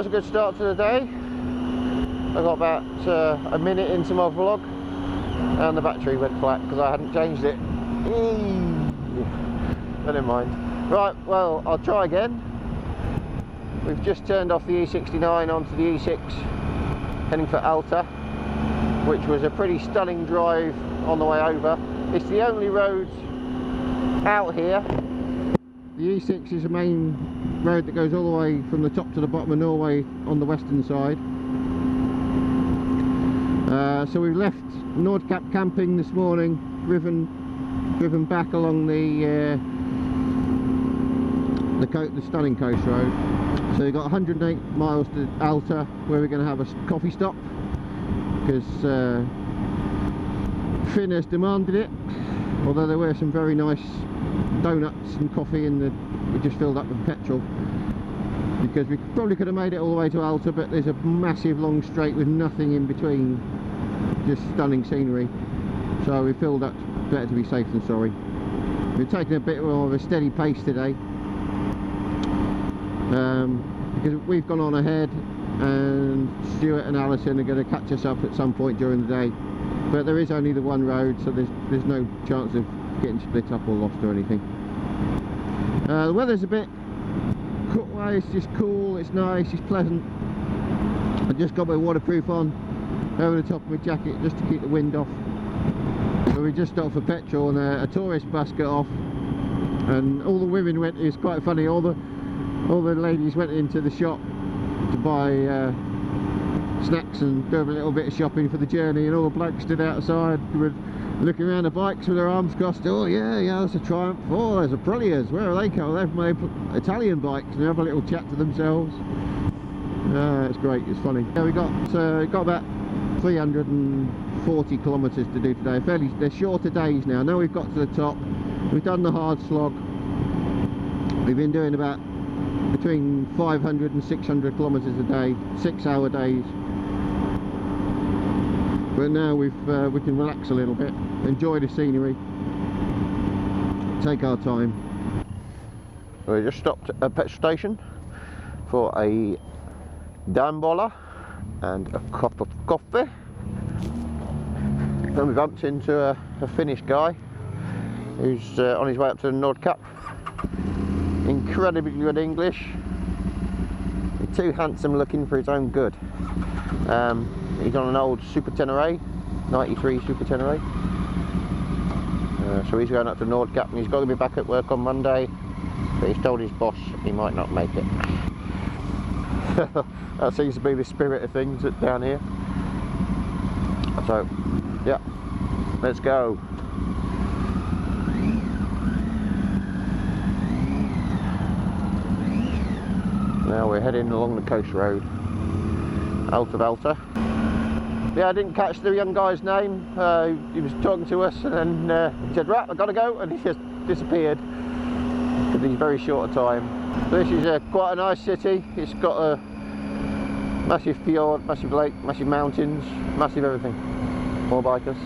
was a good start to the day. I got about a minute into my vlog and the battery went flat because I hadn't changed it. But never mind. Right, well, I'll try again. We've just turned off the E69 onto the E6, heading for Alta, which was a pretty stunning drive on the way over. It's the only road out here. The E6 is the main road that goes all the way from the top to the bottom of Norway on the western side. So we've left Nordkapp camping this morning, driven back along the stunning coast road. So we've got 108 miles to Alta, where we're going to have a coffee stop because Finn has demanded it. Although there were some very nice donuts and coffee we just filled up with petrol, because we probably could have made it all the way to Alta, but there's a massive long straight with nothing in between, just stunning scenery. So we filled up, better to be safe than sorry. We're taking a bit more of a steady pace today, because we've gone on ahead and Stuart and Alison are going to catch us up at some point during the day. But there is only the one road, so there's no chance of getting split up or lost or anything. The weather's a bit cool, it's just cool, it's nice, it's pleasant. I just got my waterproof on over the top of my jacket just to keep the wind off. So we just stopped for petrol and a tourist bus got off, and all the women went. It's quite funny, all the ladies went into the shop to buy snacks and do a little bit of shopping for the journey, and all the blokes stood outside with looking around the bikes with their arms crossed. Oh yeah, there's a Triumph, oh there's a Aprilias, where are they coming? They're from my Italian bikes, and they have a little chat to themselves. It's great, it's funny. Yeah, we got about 340 kilometres to do today. They're shorter days now. Now we've got to the top, we've done the hard slog. We've been doing about between 500 and 600 kilometres a day, 6-hour days. But now we can relax a little bit, enjoy the scenery, take our time. We just stopped at a petrol station for a dambola and a cup of coffee. Then we bumped into a Finnish guy who's on his way up to the Nordkapp. Incredibly good English. He's too handsome looking for his own good. He's on an old Super Tenere, 93 Super Tenere. So he's going up to Nordkapp, and he's got to be back at work on Monday, but he's told his boss he might not make it. That seems to be the spirit of things down here. So, yeah, let's go. Now we're heading along the coast road out of Alta. Yeah, I didn't catch the young guy's name. He was talking to us, and then he said, right, I've got to go, and he just disappeared because he's very short a time. This is quite a nice city. It's got a massive fjord, massive lake, massive mountains, massive everything. More bikers.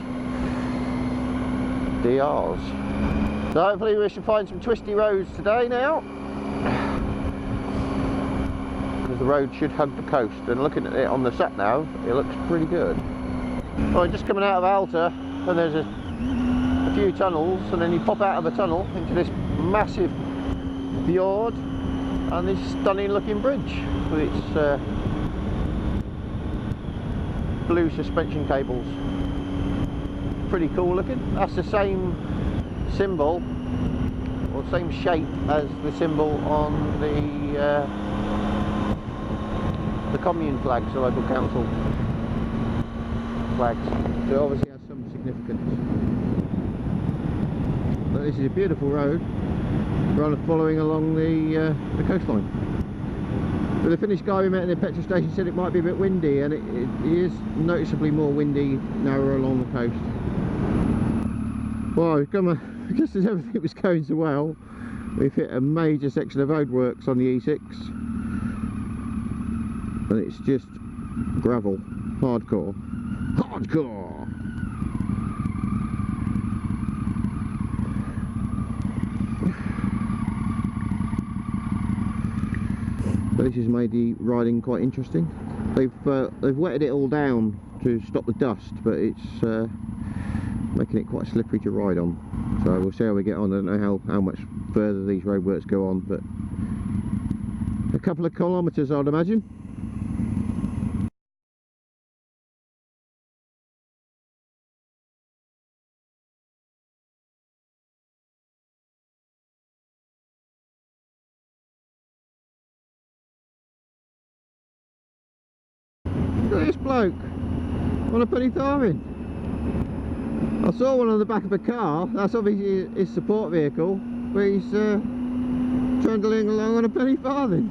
DRs. So hopefully we should find some twisty roads today now. The road should hug the coast, and looking at it on the sat nav, it looks pretty good. Well, just coming out of Alta, and there's a few tunnels, and then you pop out of the tunnel into this massive fjord and this stunning looking bridge with its blue suspension cables. Pretty cool looking. That's the same symbol, or same shape as the symbol on the commune flags, the local council flags. So it obviously has some significance. But this is a beautiful road, following along the coastline. But the Finnish guy we met in the petrol station said it might be a bit windy, and it is noticeably more windy now we're along the coast. Well, just as everything was going so well, we've hit a major section of roadworks on the E6. And it's just gravel, hardcore. this has made the riding quite interesting. They've wetted it all down to stop the dust, but it's making it quite slippery to ride on. So we'll see how we get on. I don't know how much further these roadworks go on, but a couple of kilometres I'd imagine. Look at this bloke on a penny farthing. I saw one on the back of a car. That's obviously his support vehicle, but he's trundling along on a penny farthing.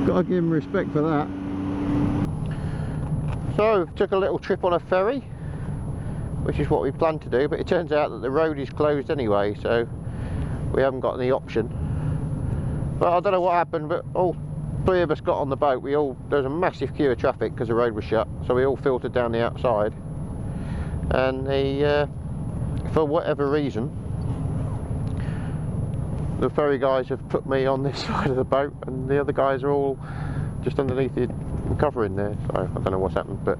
Gotta give him respect for that. So took a little trip on a ferry, which is what we planned to do, but it turns out that the road is closed anyway, so we haven't got any option. But I don't know what happened, but all three of us got on the boat. There was a massive queue of traffic because the road was shut, so we all filtered down the outside, and for whatever reason the ferry guys have put me on this side of the boat, and the other guys are all just underneath the cover in there, so I don't know what's happened, but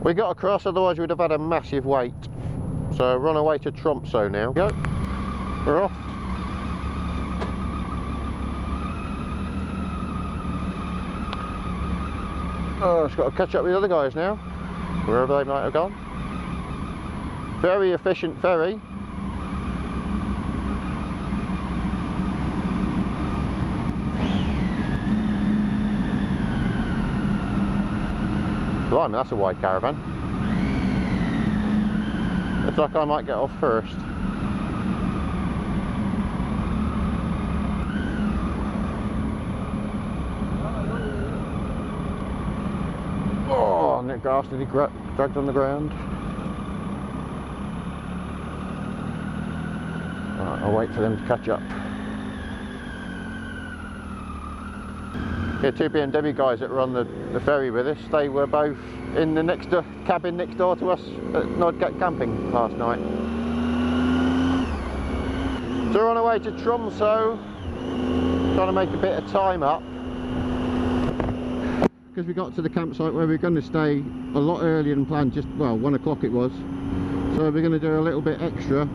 we got across, otherwise we'd have had a massive wait. So we're on our way to Tromso now. Go, we're off. Oh, just got to catch up with the other guys now, wherever they might have gone. Very efficient ferry. Blimey, that's a wide caravan. Looks like I might get off first. Oh, Nick Grass nearly dragged on the ground. Right, I'll wait for them to catch up. Yeah, two BMW guys that were on the ferry with us, they were both in the cabin next door to us at Nordkapp camping last night. So we're on our way to Tromso, trying to make a bit of time up. Because we got to the campsite where we were going to stay a lot earlier than planned, just, well, 1 o'clock it was. So we're going to do a little bit extra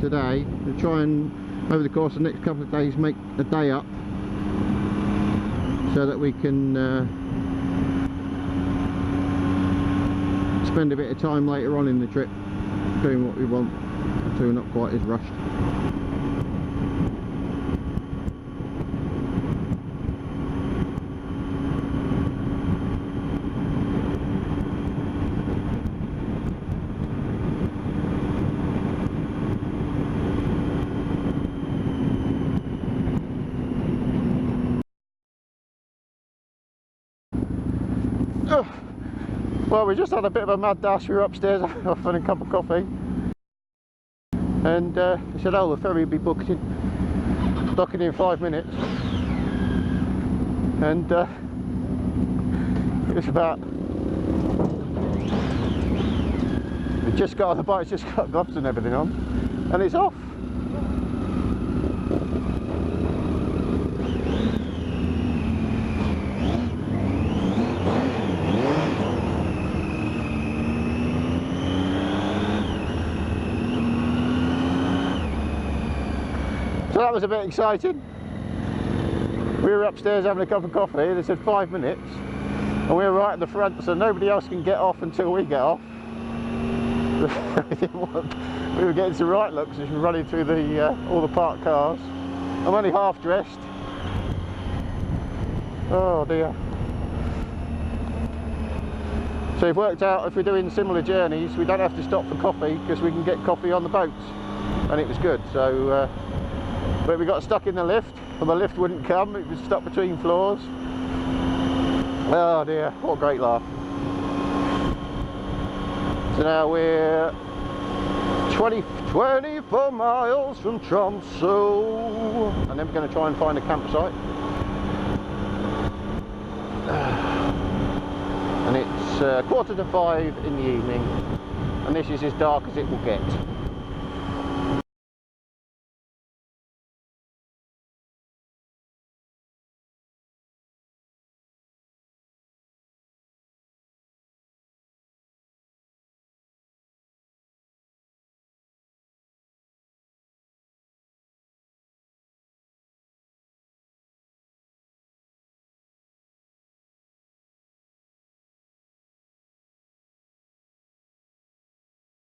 today to try and, over the course of the next couple of days, make a day up, so that we can spend a bit of time later on in the trip doing what we want, so we're not quite as rushed. Well, we just had a bit of a mad dash. We were upstairs having a cup of coffee, and he said, oh, the ferry will be docking in 5 minutes, and it was about, we just got on the boat, just got gloves and everything on, and it's off. So that was a bit exciting. We were upstairs having a cup of coffee, they said 5 minutes, and we were right at the front, so nobody else can get off until we get off. We were getting some right looks as we were running through all the parked cars. I'm only half dressed. Oh dear. So we've worked out, if we're doing similar journeys, we don't have to stop for coffee, because we can get coffee on the boats, and it was good. So but we got stuck in the lift, and the lift wouldn't come, it was stuck between floors. Oh dear, what a great laugh. So now we're 24 miles from Tromso, and then we're going to try and find a campsite. And it's 4:45 in the evening, and this is as dark as it will get.